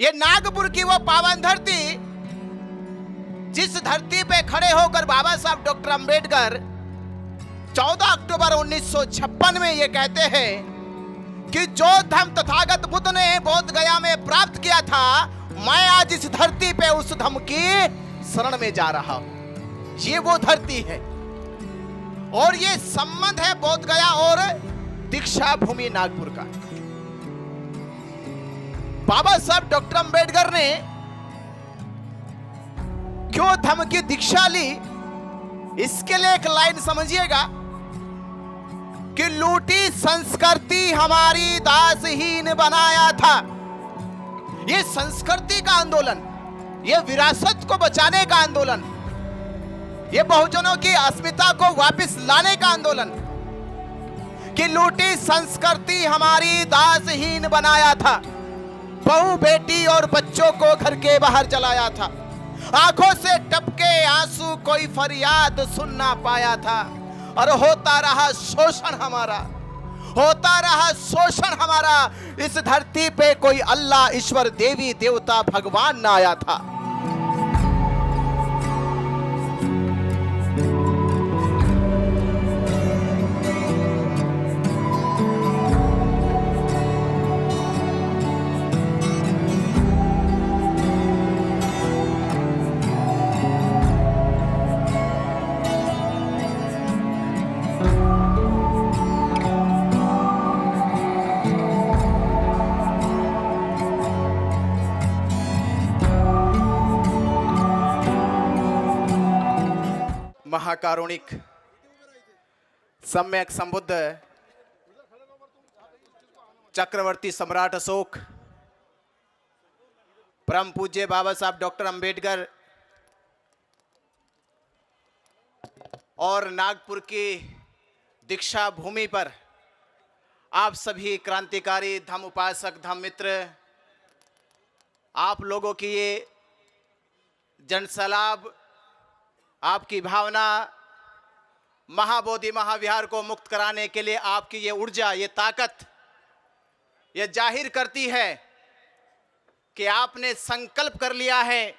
ये नागपुर की वो पावन धरती, जिस धरती पे खड़े होकर बाबा साहब डॉक्टर अंबेडकर 14 अक्टूबर 1956 में ये कहते हैं कि जो धर्म तथागत बुद्ध ने बोध गया में प्राप्त किया था, मैं आज इस धरती पे उस धर्म की शरण में जा रहा हूं। ये वो धरती है और ये संबंध है बोध गया और दीक्षा भूमि नागपुर का। बाबा साहब डॉक्टर अंबेडकर ने क्यों धर्म की दीक्षा ली, इसके लिए एक लाइन समझिएगा कि लूटी संस्कृति हमारी दासहीन बनाया था। ये संस्कृति का आंदोलन, ये विरासत को बचाने का आंदोलन, ये बहुजनों की अस्मिता को वापस लाने का आंदोलन, कि लूटी संस्कृति हमारी दासहीन बनाया था, बहू बेटी और बच्चों को घर के बाहर जलाया था, आंखों से टपके आंसू कोई फरियाद सुन ना पाया था, और होता रहा शोषण हमारा, होता रहा शोषण हमारा। इस धरती पे कोई अल्लाह ईश्वर देवी देवता भगवान ना आया था। महाकारुणिक सम्यक संबुद्ध चक्रवर्ती सम्राट अशोक, परम पूज्य बाबा साहब डॉक्टर अंबेडकर और नागपुर की दीक्षा भूमि पर आप सभी क्रांतिकारी धम्म उपासक धम्म मित्र, आप लोगों की ये जनसैलाब, आपकी भावना महाबोधि महाविहार को मुक्त कराने के लिए आपकी ये ऊर्जा, ये ताकत, ये जाहिर करती है कि आपने संकल्प कर लिया है,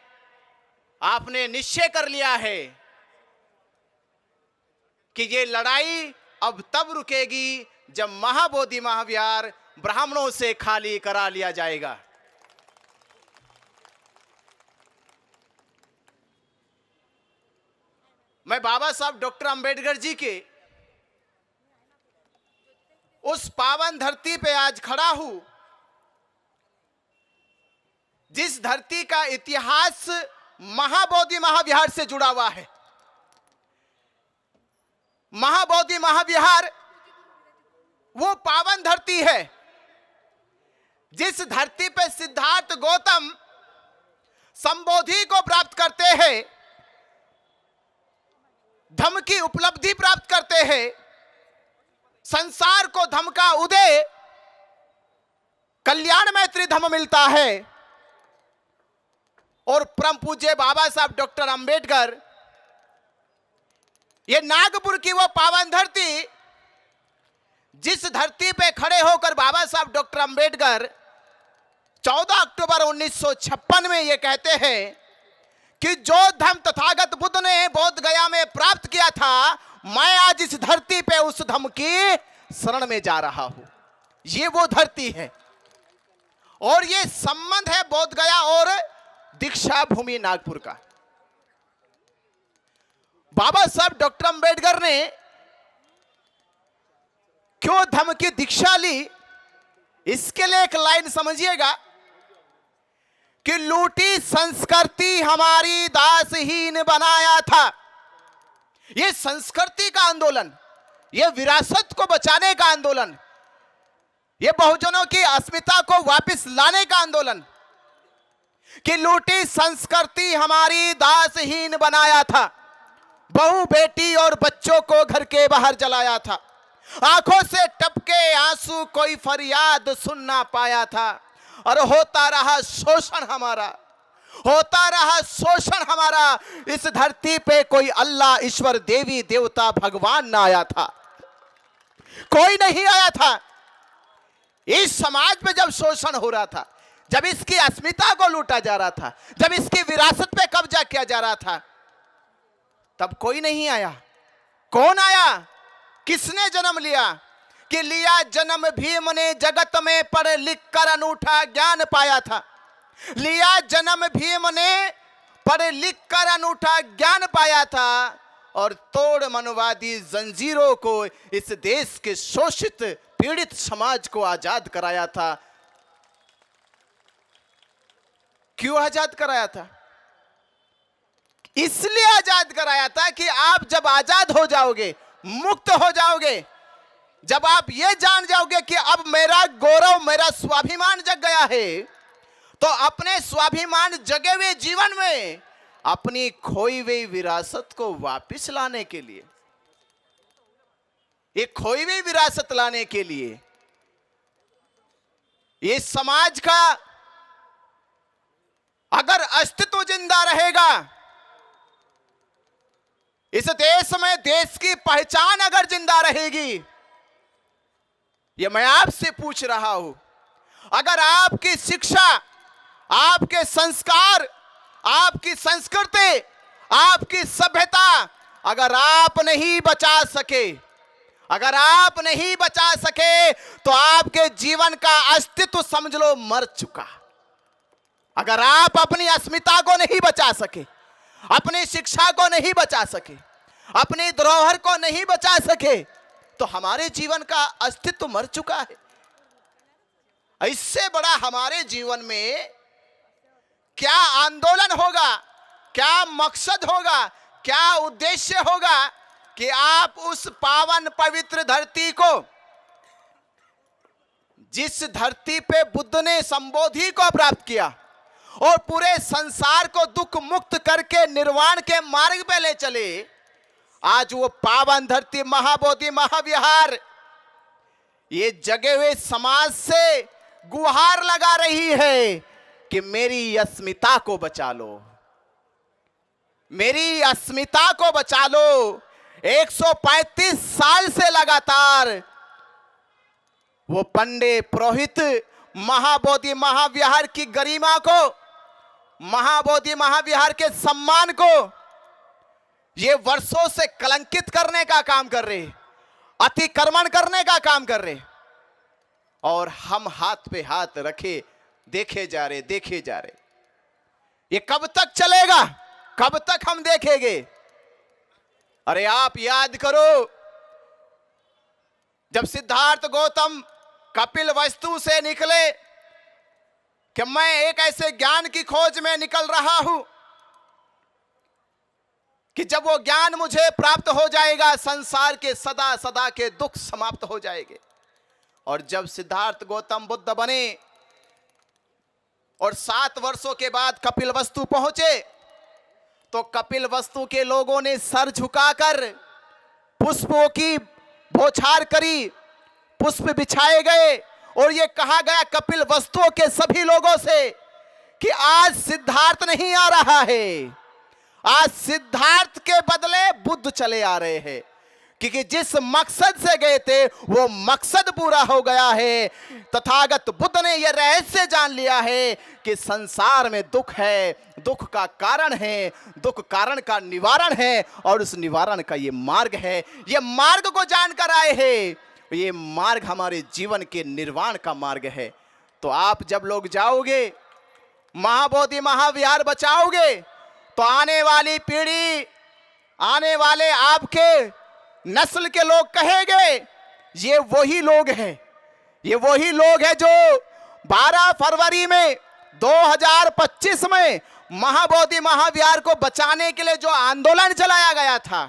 आपने निश्चय कर लिया है कि ये लड़ाई अब तब रुकेगी जब महाबोधि महाविहार ब्राह्मणों से खाली करा लिया जाएगा। मैं बाबा साहब डॉक्टर अंबेडकर जी के उस पावन धरती पे आज खड़ा हूं, जिस धरती का इतिहास महाबोधि महाविहार से जुड़ा हुआ है। महाबोधि महाविहार वो पावन धरती है जिस धरती पे सिद्धार्थ गौतम संबोधि को प्राप्त करते हैं, धम्म की उपलब्धि प्राप्त करते हैं, संसार को धम्म का उदय, कल्याण मैत्री धम्म मिलता है। और परम पूज्य बाबा साहब डॉक्टर अंबेडकर, ये नागपुर की वो पावन धरती, जिस धरती पे खड़े होकर बाबा साहब डॉक्टर अंबेडकर 14 अक्टूबर 1956 में ये कहते हैं कि जो धर्म तथागत बुद्ध ने बोध गया में प्राप्त किया था, मैं आज इस धरती पे उस धर्म की शरण में जा रहा हूं। ये वो धरती है और ये संबंध है बोध गया और दीक्षा भूमि नागपुर का। बाबा साहब डॉक्टर अंबेडकर ने क्यों धर्म की दीक्षा ली, इसके लिए एक लाइन समझिएगा कि लूटी संस्कृति हमारी दासहीन बनाया था। ये संस्कृति का आंदोलन, ये विरासत को बचाने का आंदोलन, ये बहुजनों की अस्मिता को वापस लाने का आंदोलन, कि लूटी संस्कृति हमारी दासहीन बनाया था, बहू बेटी और बच्चों को घर के बाहर जलाया था, आंखों से टपके आंसू कोई फरियाद सुन ना पाया था, और होता रहा शोषण हमारा, होता रहा शोषण हमारा। इस धरती पे कोई अल्लाह ईश्वर देवी देवता भगवान ना आया था, कोई नहीं आया था। इस समाज में जब शोषण हो रहा था, जब इसकी अस्मिता को लूटा जा रहा था, जब इसकी विरासत पे कब्जा किया जा रहा था, तब कोई नहीं आया। कौन आया? किसने जन्म लिया? कि लिया जन्म भीम ने जगत में पढ़ लिख कर अनूठा ज्ञान पाया था। लिया जन्म भीम ने पढ़ लिख कर अनूठा ज्ञान पाया था और तोड़ मनवादी जंजीरों को इस देश के शोषित पीड़ित समाज को आजाद कराया था। क्यों आजाद कराया था? इसलिए आजाद कराया था कि आप जब आजाद हो जाओगे, मुक्त हो जाओगे, जब आप ये जान जाओगे कि अब मेरा गौरव, मेरा स्वाभिमान जग गया है, तो अपने स्वाभिमान जगे हुए जीवन में अपनी खोई हुई विरासत को वापस लाने के लिए, एक खोई हुई विरासत लाने के लिए, इस समाज का अगर अस्तित्व जिंदा रहेगा, इस देश में देश की पहचान अगर जिंदा रहेगी, ये मैं आपसे पूछ रहा हूं, अगर आपकी शिक्षा, आपके संस्कार, आपकी संस्कृति, आपकी सभ्यता अगर आप नहीं बचा सके, अगर आप नहीं बचा सके, तो आपके जीवन का अस्तित्व समझ लो मर चुका। अगर आप अपनी अस्मिता को नहीं बचा सके, अपनी शिक्षा को नहीं बचा सके, अपनी धरोहर को नहीं बचा सके, तो हमारे जीवन का अस्तित्व मर चुका है। इससे बड़ा हमारे जीवन में क्या आंदोलन होगा, क्या मकसद होगा, क्या उद्देश्य होगा कि आप उस पावन पवित्र धरती को, जिस धरती पे बुद्ध ने संबोधि को प्राप्त किया और पूरे संसार को दुख मुक्त करके निर्वाण के मार्ग पे ले चले, आज वो पावन धरती महाबोधि महाविहार ये जगे हुए समाज से गुहार लगा रही है कि मेरी अस्मिता को बचा लो, मेरी अस्मिता को बचा लो। 135 साल से लगातार वो पंडे पुरोहित महाबोधि महाविहार की गरिमा को, महाबोधि महाविहार के सम्मान को ये वर्षों से कलंकित करने का काम कर रहे, अतिक्रमण करने का काम कर रहे, और हम हाथ पे हाथ रखे देखे जा रहे, देखे जा रहे। ये कब तक चलेगा? कब तक हम देखेंगे? अरे आप याद करो, जब सिद्धार्थ गौतम कपिल वस्तु से निकले कि मैं एक ऐसे ज्ञान की खोज में निकल रहा हूं कि जब वो ज्ञान मुझे प्राप्त हो जाएगा, संसार के सदा सदा के दुख समाप्त हो जाएंगे। और जब सिद्धार्थ गौतम बुद्ध बने और 7 वर्षों के बाद कपिल वस्तु पहुंचे, तो कपिल वस्तु के लोगों ने सर झुकाकर पुष्पों की बौछार करी, पुष्प बिछाए गए और ये कहा गया कपिल वस्तुओं के सभी लोगों से कि आज सिद्धार्थ नहीं आ रहा है, आज सिद्धार्थ के बदले बुद्ध चले आ रहे हैं, क्योंकि जिस मकसद से गए थे वो मकसद पूरा हो गया है। तथागत बुद्ध ने यह रहस्य जान लिया है कि संसार में दुख है, दुख का कारण है, दुख कारण का निवारण है, और उस निवारण का ये मार्ग है। ये मार्ग को जानकर आए हैं, ये मार्ग हमारे जीवन के निर्वाण का मार्ग है। तो आप जब लोग जाओगे, महाबोधि महाविहार बचाओगे, तो आने वाली पीढ़ी, आने वाले आपके नस्ल के लोग कहेंगे ये वही लोग हैं, ये वही लोग हैं जो 12 फरवरी में 2025 में महाबोधि महाविहार को बचाने के लिए जो आंदोलन चलाया गया था,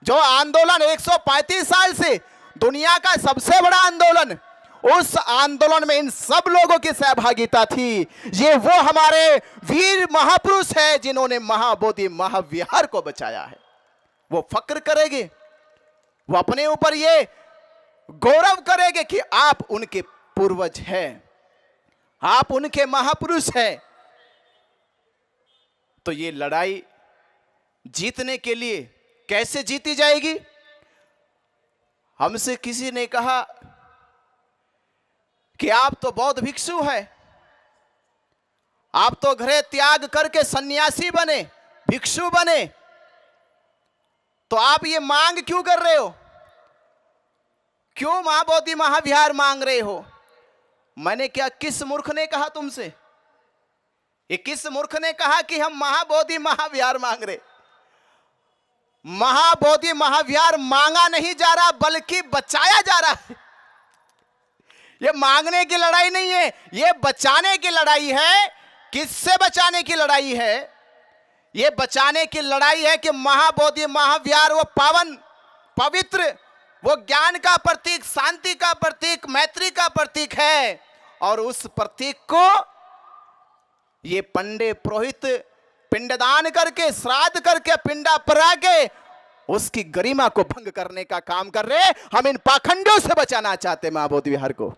जो आंदोलन 135 साल से दुनिया का सबसे बड़ा आंदोलन, उस आंदोलन में इन सब लोगों की सहभागिता थी। ये वो हमारे वीर महापुरुष है जिन्होंने महाबोधि महाविहार को बचाया है। वो फक्र करेंगे, वो अपने ऊपर ये गौरव करेंगे कि आप उनके पूर्वज हैं, आप उनके महापुरुष हैं। तो ये लड़ाई जीतने के लिए कैसे जीती जाएगी? हमसे किसी ने कहा कि आप तो बौद्ध भिक्षु हैं, आप तो घरे त्याग करके सन्यासी बने, भिक्षु बने, तो आप ये मांग क्यों कर रहे हो? क्यों महाबोधि महाविहार मांग रहे हो? मैंने क्या, किस मूर्ख ने कहा तुमसे? ये किस मूर्ख ने कहा कि हम महाबोधि महाविहार मांग रहे? महाबोधि महाविहार मांगा नहीं जा रहा, बल्कि बचाया जा रहा है। ये मांगने की लड़ाई नहीं है, ये बचाने की लड़ाई है। किससे बचाने की लड़ाई है? ये बचाने की लड़ाई है कि महाबोधि महाविहार वो पावन, पवित्र, वो ज्ञान का प्रतीक, शांति का प्रतीक, मैत्री का प्रतीक है। और उस प्रतीक को ये पंडे पुरोहित पिंडदान करके, श्राद्ध करके, पिंडा परा के उसकी गरिमा को भंग करने का काम कर रहे। हम इन पाखंडों से बचाना चाहते हैं महाबोधि विहार को।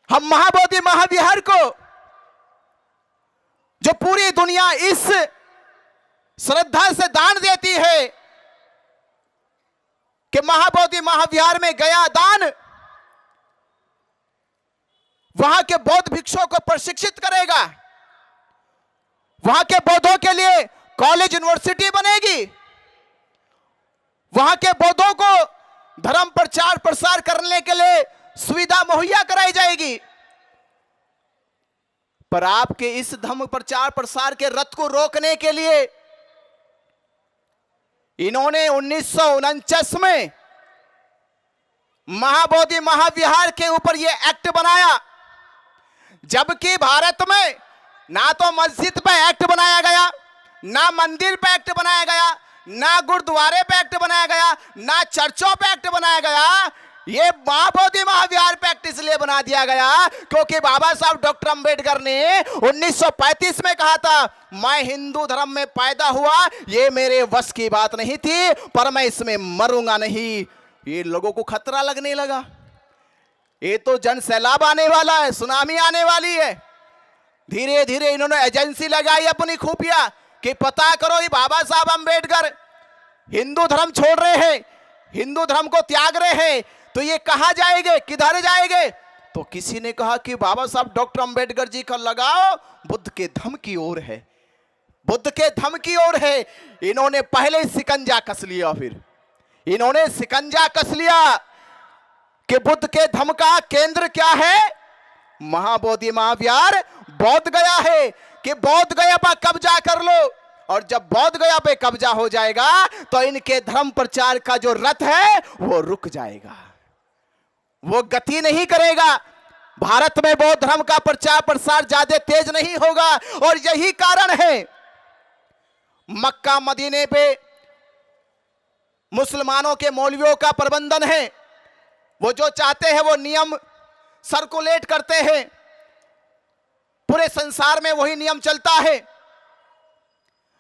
हम महाबोधि महाविहार को, जो पूरी दुनिया इस श्रद्धा से दान देती है कि महाबोधि महाविहार में गया दान वहां के बौद्ध भिक्षुओं को प्रशिक्षित करेगा, वहां के बौद्धों के लिए कॉलेज यूनिवर्सिटी बनेगी, वहां के बौद्धों को धर्म प्रचार प्रसार करने के लिए सुविधा मुहैया कराई जाएगी। पर आपके इस धर्म प्रचार प्रसार के रथ को रोकने के लिए इन्होंने 1949 में महाबोधि महाविहार के ऊपर यह एक्ट बनाया। जबकि भारत में ना तो मस्जिद पे एक्ट बनाया गया, ना मंदिर पे एक्ट बनाया गया, ना गुरुद्वारे पे एक्ट बनाया गया, ना चर्चों पे एक्ट बनाया गया। ये महाबोधि महाविहार पे एक्ट इसलिए बना दिया गया क्योंकि बाबा साहब डॉक्टर अंबेडकर ने 1935 में कहा था, मैं हिंदू धर्म में पैदा हुआ, ये मेरे वश की बात नहीं थी, पर मैं इसमें मरूंगा नहीं। ये लोगों को खतरा लगने लगा, ये तो जन सैलाब आने वाला है, सुनामी आने वाली है। धीरे धीरे इन्होंने एजेंसी लगाई अपनी खुफिया कि पता करो ये बाबा साहब अंबेडकर हिंदू धर्म छोड़ रहे हैं, हिंदू धर्म को त्याग रहे हैं, तो ये कहां जाएंगे, किधर जाएंगे? तो किसी ने कहा कि बाबा साहब डॉक्टर अंबेडकर जी का लगाओ बुद्ध के धर्म की ओर है, बुद्ध के धर्म की ओर है। इन्होंने पहले शिकंजा कस लिया, फिर इन्होंने शिकंजा कस लिया कि बुद्ध के धर्म का केंद्र क्या है? महाबोधि महाविहार बौद्ध गया है कि बौद्ध गया पर कब्जा कर लो। और जब बौद्ध गया पे कब्जा हो जाएगा तो इनके धर्म प्रचार का जो रथ है वो रुक जाएगा, वो गति नहीं करेगा। भारत में बौद्ध धर्म का प्रचार प्रसार ज्यादा तेज नहीं होगा। और यही कारण है मक्का मदीने पे मुसलमानों के मौलवियों का प्रबंधन है, वो जो चाहते हैं वो नियम सर्कुलेट करते हैं, पूरे संसार में वही नियम चलता है।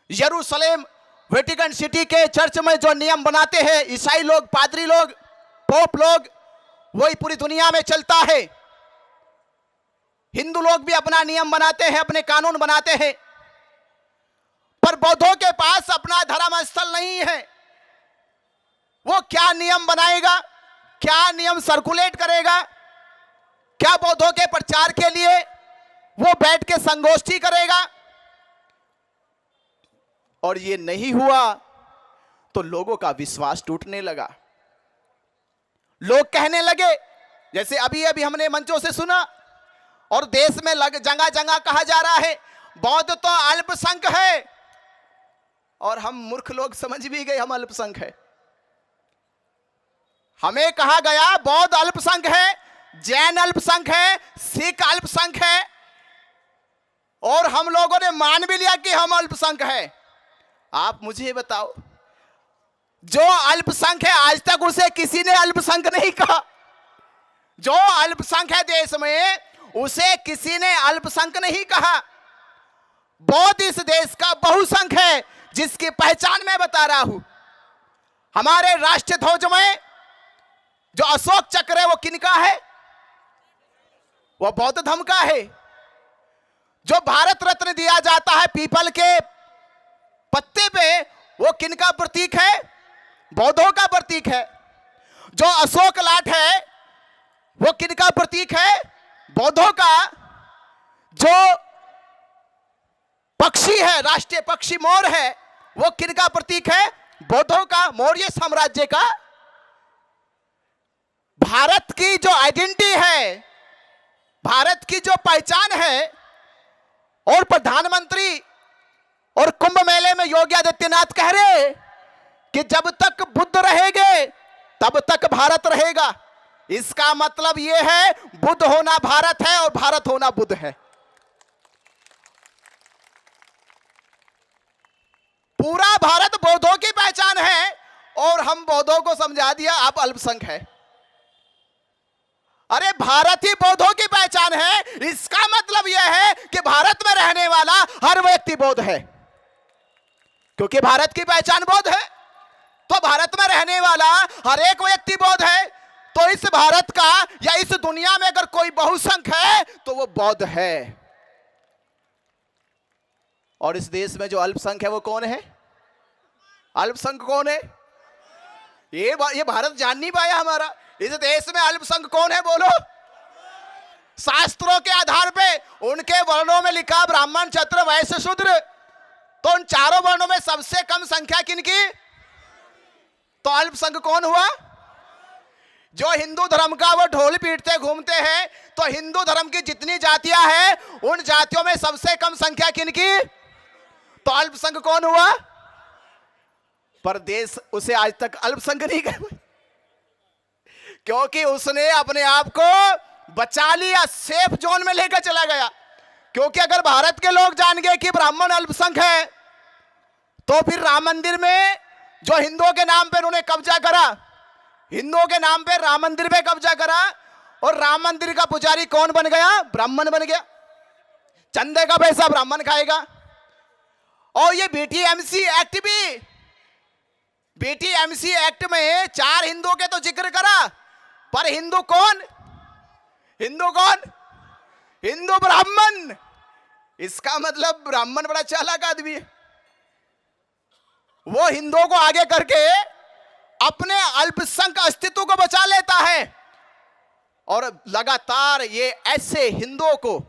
यरूशलेम वेटिकन सिटी के चर्च में जो नियम बनाते हैं ईसाई लोग, पादरी लोग, पोप लोग, वही पूरी दुनिया में चलता है। हिंदू लोग भी अपना नियम बनाते हैं, अपने कानून बनाते हैं, पर बौद्धों के पास अपना धर्म स्थल नहीं है। वो क्या नियम बनाएगा, क्या नियम सर्कुलेट करेगा, क्या बौद्धों के प्रचार के लिए वो बैठ के संगोष्ठी करेगा? और ये नहीं हुआ तो लोगों का विश्वास टूटने लगा। लोग कहने लगे, जैसे अभी अभी हमने मंचों से सुना और देश में जगह जगह कहा जा रहा है बौद्ध तो अल्पसंख्यक है, और हम मूर्ख लोग समझ भी गए हम अल्पसंख्यक है। हमें कहा गया बौद्ध अल्पसंख्यक है, जैन अल्पसंख्यक है, सिख अल्पसंख्यक है, और हम लोगों ने मान भी लिया कि हम अल्पसंख्यक है। आप मुझे बताओ, जो अल्पसंख्यक है आज तक उसे किसी ने अल्पसंख्यक नहीं कहा। जो अल्पसंख्यक है देश में उसे किसी ने अल्पसंख्यक नहीं कहा। बौद्ध इस देश का बहुसंख्यक है, जिसकी पहचान मैं बता रहा हूं। हमारे राष्ट्रीय ध्वज में जो अशोक चक्र है वो किनका है? वो बौद्ध धर्म का है। जो भारत रत्न दिया जाता है पीपल के पत्ते पे, वो किनका प्रतीक है? बौद्धों का प्रतीक है। जो अशोक लाट है वो किनका प्रतीक है? बौद्धों का जो पक्षी है, राष्ट्रीय पक्षी मोर है, वो किनका प्रतीक है? बौद्धों का, मौर्य साम्राज्य का। भारत की जो आइडेंटिटी है, भारत की जो पहचान है, और प्रधानमंत्री और कुंभ मेले में योगी आदित्यनाथ कह रहे कि जब तक बुद्ध रहेंगे तब तक भारत रहेगा। इसका मतलब यह है बुद्ध होना भारत है और भारत होना बुद्ध है। पूरा भारत बौद्धों की पहचान है और हम बौद्धों को समझा दिया आप अल्पसंख्यक है। अरे भारत ही बौद्धों की पहचान है, इसका मतलब यह है कि भारत में रहने वाला हर व्यक्ति बौद्ध है, क्योंकि भारत की पहचान बौद्ध है। तो भारत में रहने वाला हर एक व्यक्ति बौद्ध है। तो इस भारत का या इस दुनिया में अगर कोई बहुसंख्यक है तो वो बौद्ध है। और इस देश में जो अल्पसंख्यक है वो कौन है? अल्पसंख्यक कौन है? ये भारत जान नहीं पाया हमारा। इस देश में अल्पसंख्यक कौन है बोलो? शास्त्रों के आधार पे उनके वर्णों में लिखा ब्राह्मण, क्षत्रिय, वैश्य, शूद्र। तो उन चारों वर्णों में सबसे कम संख्या किनकी? तो अल्पसंख्यक कौन हुआ? जो हिंदू धर्म का वो ढोल पीटते घूमते हैं। तो हिंदू धर्म की जितनी जातियां हैं उन जातियों में सबसे कम संख्या किनकी? तो अल्पसंख्यक कौन हुआ? पर देश उसे आज तक अल्पसंख्यक नहीं कहा, क्योंकि उसने अपने आप को बचा लिया, सेफ जोन में लेकर चला गया। क्योंकि अगर भारत के लोग जान गए कि ब्राह्मण अल्पसंख्यक है तो फिर राम मंदिर में जो हिंदुओं के नाम पे उन्होंने कब्जा करा, हिंदुओं के नाम पे राम मंदिर पे कब्जा करा, और राम मंदिर का पुजारी कौन बन गया? ब्राह्मण बन गया। चंदे का पैसा ब्राह्मण खाएगा। और ये बीटीएमसी एक्ट भी, बीटीएमसी एक्ट में 4 हिंदुओं के तो जिक्र करा, पर हिंदू कौन? हिंदू कौन? हिंदू ब्राह्मण। इसका मतलब ब्राह्मण बड़ा चालाक आदमी है। वो हिंदुओं को आगे करके अपने अल्पसंख्यक अस्तित्व को बचा लेता है, और लगातार ये ऐसे हिंदुओं को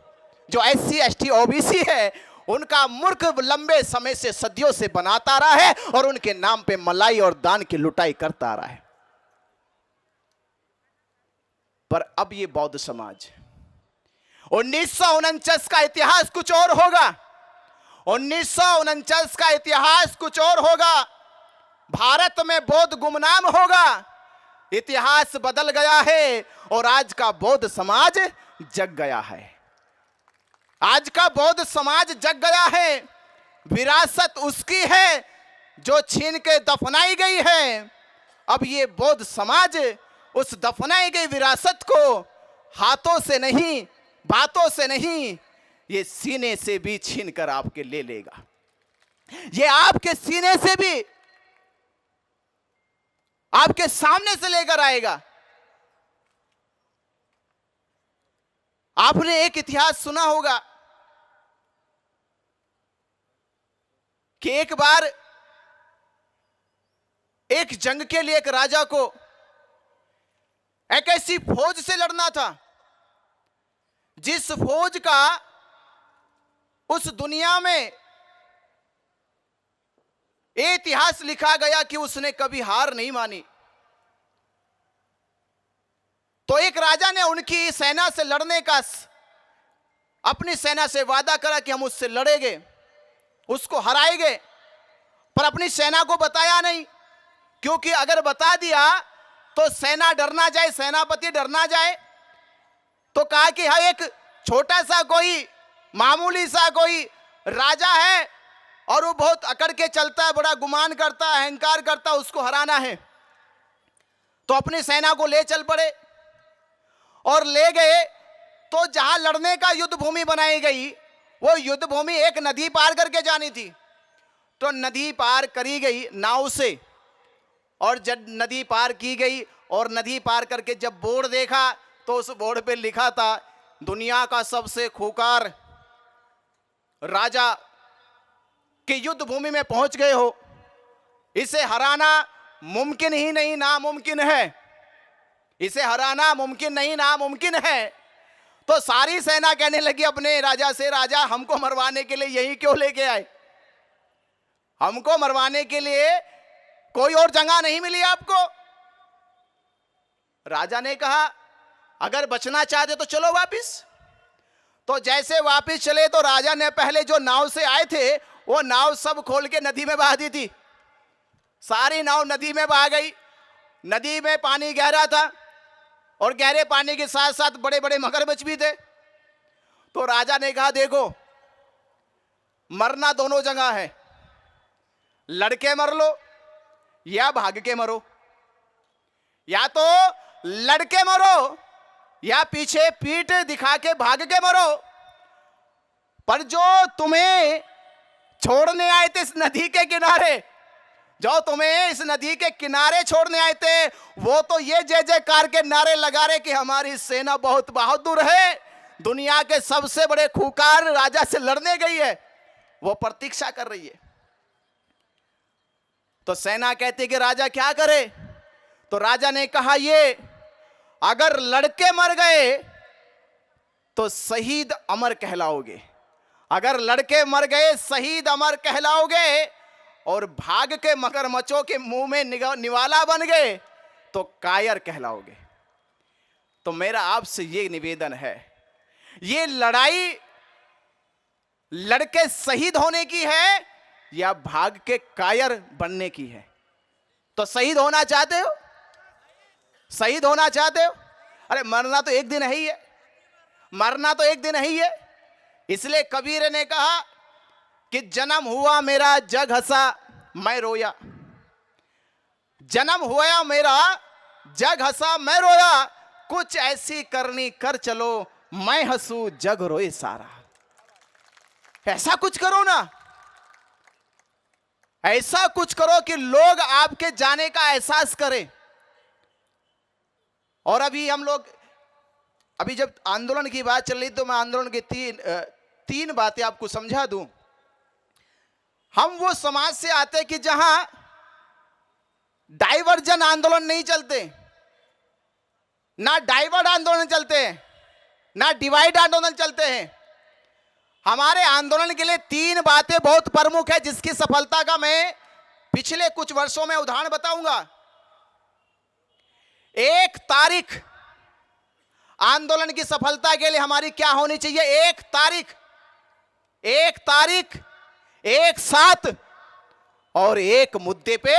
जो एससी, एसटी, ओबीसी है उनका मूर्ख लंबे समय से, सदियों से बनाता रहा है, और उनके नाम पे मलाई और दान की लुटाई करता रहा है। पर अब ये बौद्ध समाज, 1949 का इतिहास कुछ और होगा। 1949 का इतिहास कुछ और होगा। भारत में बौद्ध गुमनाम होगा। इतिहास बदल गया है और आज का बौद्ध समाज जग गया है। आज का बौद्ध समाज जग गया है। विरासत उसकी है जो छीन के दफनाई गई है। अब ये बौद्ध समाज उस दफनाई गई विरासत को हाथों से नहीं, बातों से नहीं, ये सीने से भी छीन कर आपके ले लेगा। ये आपके सीने से भी आपके सामने से लेकर आएगा। आपने एक इतिहास सुना होगा कि एक बार एक जंग के लिए एक राजा को एक ऐसी फौज से लड़ना था जिस फौज का उस दुनिया में इतिहास लिखा गया कि उसने कभी हार नहीं मानी। तो एक राजा ने उनकी सेना से लड़ने का, अपनी सेना से वादा करा कि हम उससे लड़ेंगे, उसको हराएंगे, पर अपनी सेना को बताया नहीं, क्योंकि अगर बता दिया तो सेना डरना जाए, सेनापति डरना जाए। तो कहा कि हाँ, एक छोटा सा कोई मामूली सा कोई राजा है और वो बहुत अकड़ के चलता है, बड़ा गुमान करता है, अहंकार करता है, उसको हराना है। तो अपनी सेना को ले चल पड़े और ले गए। तो जहां लड़ने का युद्ध भूमि बनाई गई, वो युद्ध भूमि एक नदी पार करके जानी थी। तो नदी पार करी गई नाव से, और जब नदी पार की गई और नदी पार करके जब बोर्ड देखा तो उस बोर्ड पे लिखा था, दुनिया का सबसे खूंखार राजा के युद्ध भूमि में पहुंच गए हो, इसे हराना मुमकिन ही नहीं, नामुमकिन है। इसे हराना मुमकिन नहीं, नामुमकिन है। तो सारी सेना कहने लगी अपने राजा से, राजा हमको मरवाने के लिए यही क्यों लेके आए? हमको मरवाने के लिए कोई और जगह नहीं मिली आपको? राजा ने कहा अगर बचना चाहते तो चलो वापिस। तो जैसे वापिस चले तो राजा ने पहले जो नाव से आए थे वो नाव सब खोल के नदी में बहा दी थी। सारी नाव नदी में बहा गई। नदी में पानी गहरा था और गहरे पानी के साथ साथ बड़े बड़े मगरमच्छ भी थे। तो राजा ने कहा देखो, मरना दोनों जगह है, लड़के मर लो या भाग के मरो। या तो लड़के मरो या पीछे पीठ दिखा के भाग के मरो, पर जो तुम्हें छोड़ने आए थे इस नदी के किनारे, जो तुम्हें इस नदी के किनारे छोड़ने आए थे, वो तो ये जय जयकार के नारे लगा रहे कि हमारी सेना बहुत बहादुर है, दुनिया के सबसे बड़े खूंखार राजा से लड़ने गई है, वो प्रतीक्षा कर रही है। तो सेना कहती कि राजा क्या करे? तो राजा ने कहा ये अगर लड़के मर गए तो शहीद अमर कहलाओगे, अगर लड़के मर गए शहीद अमर कहलाओगे, और भाग के मगरमच्छों के मुंह में निवाला बन गए तो कायर कहलाओगे। तो मेरा आपसे ये निवेदन है, ये लड़ाई लड़के शहीद होने की है या भाग के कायर बनने की है? तो शहीद होना चाहते हो? शहीद होना चाहते हो? अरे मरना तो एक दिन है ही है, मरना तो एक दिन है ही है। इसलिए कबीर ने कहा कि जन्म हुआ मेरा जग हंसा मैं रोया, जन्म हुआ मेरा जग हंसा मैं रोया, कुछ ऐसी करनी कर चलो मैं हंसू जग रोए सारा। ऐसा कुछ करो ना, ऐसा कुछ करो कि लोग आपके जाने का एहसास करें। और अभी हम लोग, अभी जब आंदोलन की बात चल रही तो मैं आंदोलन की तीन बातें आपको समझा दूं। हम वो समाज से आते कि जहां डाइवर्जन आंदोलन नहीं चलते, ना डाइवर्ट आंदोलन चलते हैं, ना डिवाइड आंदोलन चलते हैं। हमारे आंदोलन के लिए तीन बातें बहुत प्रमुख है, जिसकी सफलता का मैं पिछले कुछ वर्षों में उदाहरण बताऊंगा। एक तारीख आंदोलन की सफलता के लिए हमारी क्या होनी चाहिए? एक तारीख, एक साथ और एक मुद्दे पे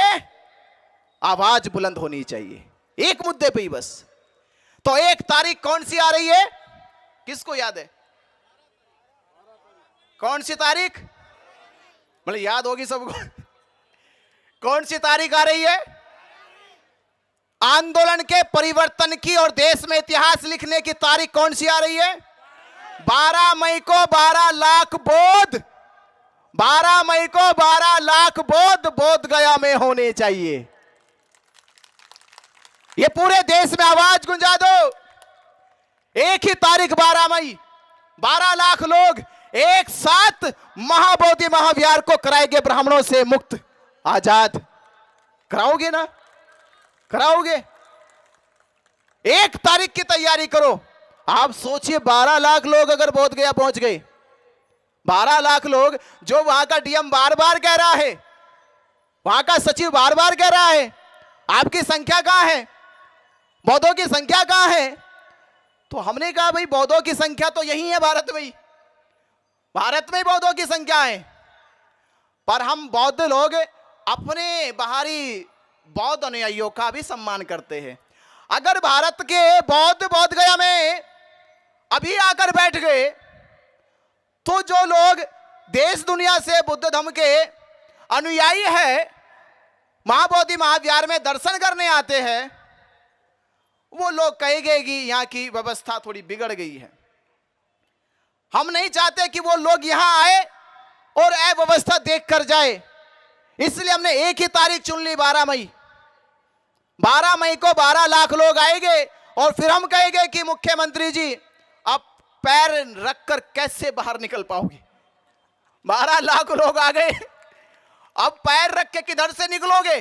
आवाज बुलंद होनी चाहिए, एक मुद्दे पे ही बस। तो एक तारीख कौन सी आ रही है? किसको याद है? कौन सी तारीख? मतलब याद होगी सबको। कौन सी तारीख आ रही है? आंदोलन के परिवर्तन की और देश में इतिहास लिखने की तारीख कौन सी आ रही है? 12 मई को 12 लाख बोध, 12 मई को 12 लाख बोध बोध गया में होने चाहिए। ये पूरे देश में आवाज गुंजा दो। एक ही तारीख 12 मई, 12 लाख लोग एक साथ महाबोधि महाविहार को कराएंगे ब्राह्मणों से मुक्त आजाद। कराओगे ना? कराओगे? एक तारीख की तैयारी करो। आप सोचिए 12 लाख लोग अगर बोध गया पहुंच गए, 12 लाख लोग, जो वहां का डीएम बार बार कह रहा है, वहां का सचिव बार बार कह रहा है आपकी संख्या कहां है, बौद्धों की संख्या कहां है? तो हमने कहा भाई बौद्धों की संख्या तो यही है भारत में ही, भारत में बौद्धों की संख्या है। पर हम बौद्ध लोग अपने बाहरी बौद्ध अनुयायियों का भी सम्मान करते हैं। अगर भारत के बौद्ध बोध गया में अभी आकर बैठ गए तो जो लोग देश दुनिया से बुद्ध धर्म के अनुयायी है, महाबोधि महाविहार में दर्शन करने आते हैं, वो लोग कहेंगे कि यहाँ की व्यवस्था थोड़ी बिगड़ गई है। हम नहीं चाहते कि वो लोग यहाँ आए और अव्यवस्था देख कर जाए, इसलिए हमने एक ही तारीख चुन ली, 12 मई। 12 मई को 12 लाख लोग आएंगे और फिर हम कहेंगे कि मुख्यमंत्री जी अब पैर रखकर कैसे बाहर निकल पाओगे? 12 लाख लोग आ गए, अब पैर रख के किधर से निकलोगे?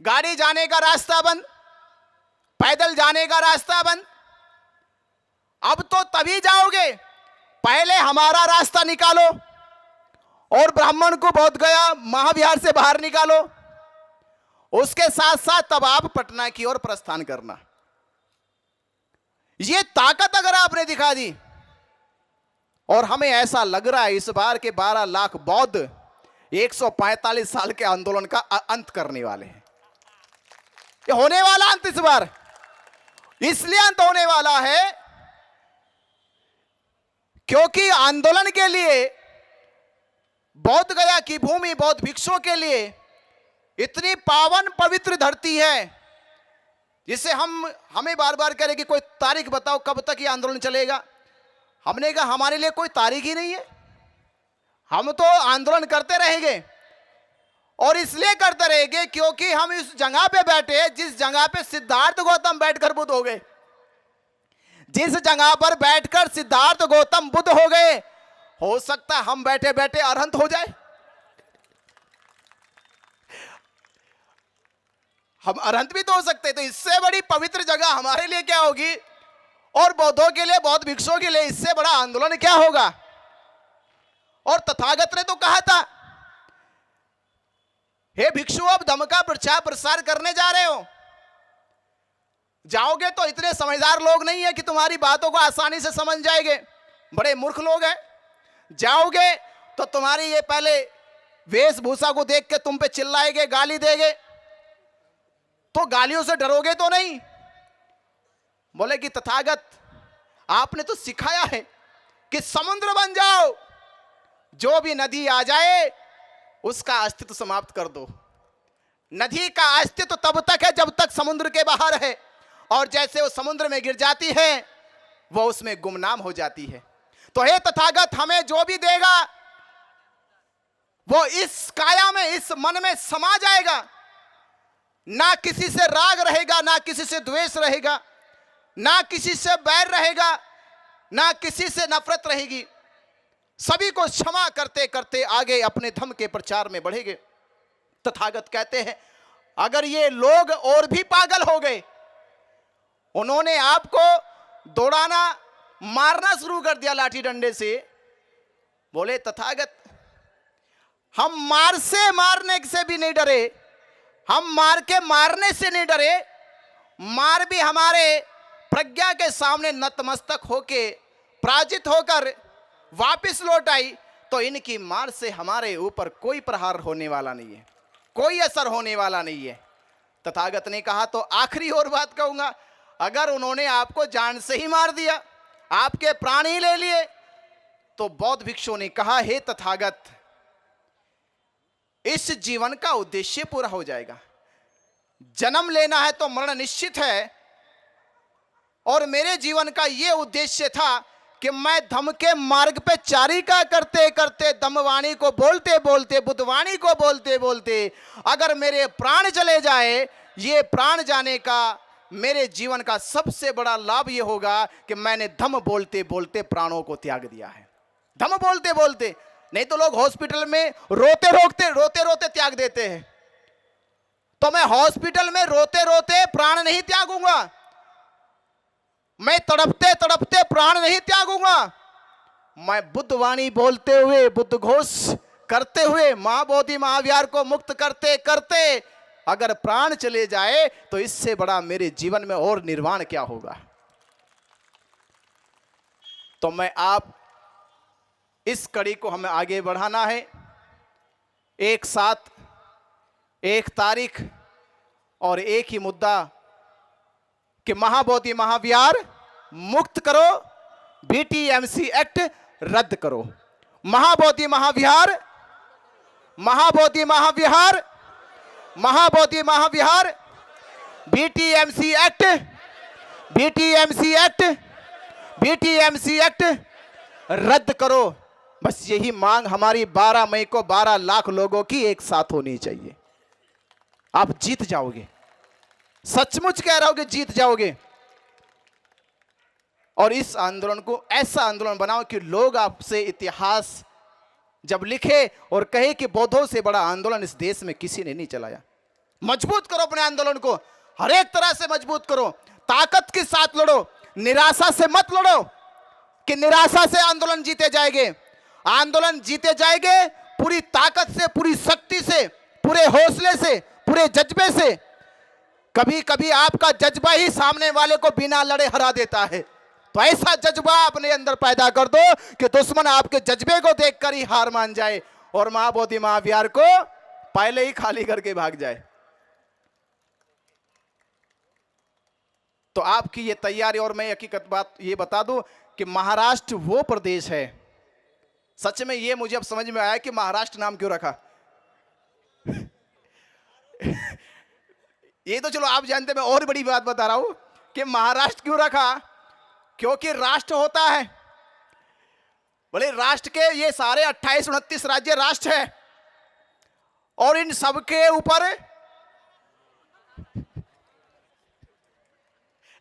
गाड़ी जाने का रास्ता बंद, पैदल जाने का रास्ता बंद। अब तो तभी जाओगे, पहले हमारा रास्ता निकालो और ब्राह्मण को बोध गया महाविहार से बाहर निकालो, उसके साथ साथ तब आप पटना की ओर प्रस्थान करना। ये ताकत अगर आपने दिखा दी, और हमें ऐसा लग रहा है इस बार के 12 लाख बौद्ध 145 साल के आंदोलन का अंत करने वाले हैं। ये होने वाला अंत इस बार इसलिए अंत होने वाला है क्योंकि आंदोलन के लिए बौद्ध गया की भूमि बौद्ध भिक्षुओं के लिए इतनी पावन पवित्र धरती है, जिसे हमें बार बार कह रहे कि कोई तारीख बताओ कब तक ये आंदोलन चलेगा। हमने कहा हमारे लिए कोई तारीख ही नहीं है, हम तो आंदोलन करते रहेंगे। और इसलिए करते रहेंगे क्योंकि हम इस जगह पे बैठे जिस जगह पे सिद्धार्थ गौतम बैठकर बुद्ध हो गए, जिस जगह पर बैठकर सिद्धार्थ गौतम बुद्ध हो गए, हो सकता है हम बैठे बैठे अरहंत हो जाए। हम अरहंत भी तो हो सकते, तो इससे बड़ी पवित्र जगह हमारे लिए क्या होगी, और बौद्धों के लिए बौद्ध भिक्षुओं के लिए इससे बड़ा आंदोलन क्या होगा। और तथागत ने तो कहा था, हे भिक्षु अब धम्म का प्रचार प्रसार करने जा रहे हो, जाओगे तो इतने समझदार लोग नहीं है कि तुम्हारी बातों को आसानी से समझ जाएंगे, बड़े मूर्ख लोग हैं। जाओगे तो तुम्हारी ये पहले वेशभूषा को देख के तुम पे चिल्लाएंगे, गाली देंगे, तो गालियों से डरोगे तो नहीं। बोले कि तथागत आपने तो सिखाया है कि समुद्र बन जाओ, जो भी नदी आ जाए उसका अस्तित्व समाप्त कर दो। नदी का अस्तित्व तब तक है जब तक समुद्र के बाहर है, और जैसे वो समुद्र में गिर जाती है वो उसमें गुमनाम हो जाती है। तो हे तथागत हमें जो भी देगा वो इस काया में इस मन में समा जाएगा, ना किसी से राग रहेगा, ना किसी से द्वेष रहेगा, ना किसी से बैर रहेगा, ना किसी से नफरत रहेगी। सभी को क्षमा करते करते आगे अपने धर्म के प्रचार में बढ़ेंगे। तथागत कहते हैं अगर ये लोग और भी पागल हो गए, उन्होंने आपको दौड़ाना मारना शुरू कर दिया लाठी डंडे से, बोले तथागत हम मार से मारने से भी नहीं डरे, हम मार के मारने से नहीं डरे, मार भी हमारे प्रज्ञा के सामने नतमस्तक होके पराजित होकर वापस लौट आई, तो इनकी मार से हमारे ऊपर कोई प्रहार होने वाला नहीं है, कोई असर होने वाला नहीं है। तथागत ने कहा तो आखिरी और बात कहूंगा, अगर उन्होंने आपको जान से ही मार दिया, आपके प्राण ही ले लिए, तो बौद्ध भिक्षुओं ने कहा हे तथागत इस जीवन का उद्देश्य पूरा हो जाएगा। जन्म लेना है तो मरण निश्चित है, और मेरे जीवन का यह उद्देश्य था कि मैं धम्म के मार्ग पे चारिका करते करते धम्मवाणी को बोलते बोलते बुद्धवाणी को बोलते बोलते अगर मेरे प्राण चले जाए, ये प्राण जाने का मेरे जीवन का सबसे बड़ा लाभ ये होगा कि मैंने धम्म बोलते बोलते प्राणों को त्याग दिया है। धम्म बोलते बोलते, नहीं तो लोग हॉस्पिटल में रोते रोते त्याग देते हैं, तो मैं हॉस्पिटल में रोते रोते प्राण नहीं त्यागूंगा, मैं तड़पते तड़पते प्राण नहीं त्यागूंगा, मैं बुद्धवाणी बोलते हुए बुद्ध घोष करते हुए महाबोधि महाविहार को मुक्त करते करते अगर प्राण चले जाए तो इससे बड़ा मेरे जीवन में और निर्वाण क्या होगा। तो मैं आप इस कड़ी को हमें आगे बढ़ाना है, एक साथ एक तारीख और एक ही मुद्दा कि महाबोधि महाविहार मुक्त करो, बीटीएमसी एक्ट रद्द करो। Mahabodhi Mahavihara, Mahabodhi Mahavihara, Mahabodhi Mahavihara, BTMC act, BTMC act, BTMC act रद्द करो। बस यही मांग हमारी 12 मई को 12 लाख लोगों की एक साथ होनी चाहिए। आप जीत जाओगे, सचमुच कह रहा हूं कि जीत जाओगे। और इस आंदोलन को ऐसा आंदोलन बनाओ कि लोग आपसे इतिहास जब लिखे और कहे कि बौद्धों से बड़ा आंदोलन इस देश में किसी ने नहीं चलाया। मजबूत करो अपने आंदोलन को, हर एक तरह से मजबूत करो, ताकत के साथ लड़ो। निराशा से मत लड़ो कि निराशा से आंदोलन जीते जाएंगे। आंदोलन जीते जाएंगे पूरी ताकत से, पूरी शक्ति से, पूरे हौसले से, पूरे जज्बे से। कभी कभी आपका जज्बा ही सामने वाले को बिना लड़े हरा देता है। तो ऐसा जज्बा अपने अंदर पैदा कर दो कि दुश्मन आपके जज्बे को देखकर ही हार मान जाए और महाबोधि महाविहार को पहले ही खाली करके भाग जाए। तो आपकी ये तैयारी, और मैं हकीकत बात ये बता दूं कि महाराष्ट्र वो प्रदेश है, सच में ये मुझे अब समझ में आया कि महाराष्ट्र नाम क्यों रखा। ये तो चलो आप जानते, मैं और बड़ी बात बता रहा हूं कि महाराष्ट्र क्यों रखा, क्योंकि राष्ट्र होता है, बोले राष्ट्र के ये सारे 28-29 राज्य राष्ट्र है और इन सबके ऊपर,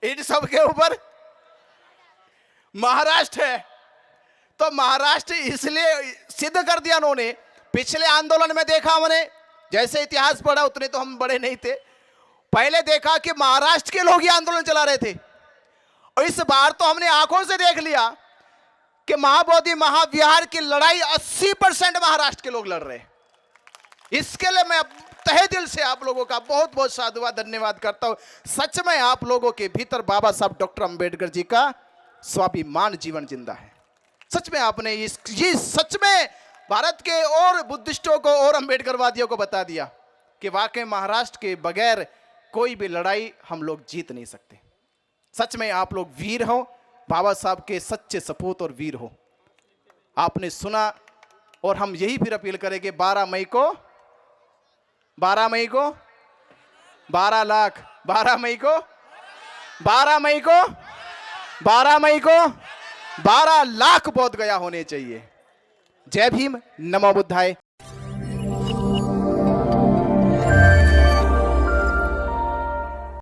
इन सबके ऊपर महाराष्ट्र है। तो महाराष्ट्र इसलिए सिद्ध कर दिया उन्होंने। पिछले आंदोलन में देखा हमने, जैसे इतिहास पढ़ा उतने तो हम बड़े नहीं थे, पहले देखा कि महाराष्ट्र के लोग ही आंदोलन चला रहे थे। और इस बार तो हमने आंखों से देख लिया कि महाबोधि महाविहार की लड़ाई 80% महाराष्ट्र के लोग लड़ रहे हैं। इसके लिए मैं तहे दिल से आप लोगों का बहुत बहुत साधुवाद, धन्यवाद करता हूं। सच में आप लोगों के भीतर बाबा साहब डॉक्टर अंबेडकर जी का स्वाभिमान जीवन जिंदा है। सच में आपने ये सच में भारत के और बुद्धिस्टों को और अंबेडकरवादियों को बता दिया कि वाकई महाराष्ट्र के बगैर कोई भी लड़ाई हम लोग जीत नहीं सकते। सच में आप लोग वीर हो, बाबा साहब के सच्चे सपूत और वीर हो। आपने सुना और हम यही फिर अपील करेंगे 12 मई को 12 मई को 12 लाख 12 मई को 12 मई को 12 मई को 12 लाख बोध गया होने चाहिए। जय भीम, नमो बुद्धाय।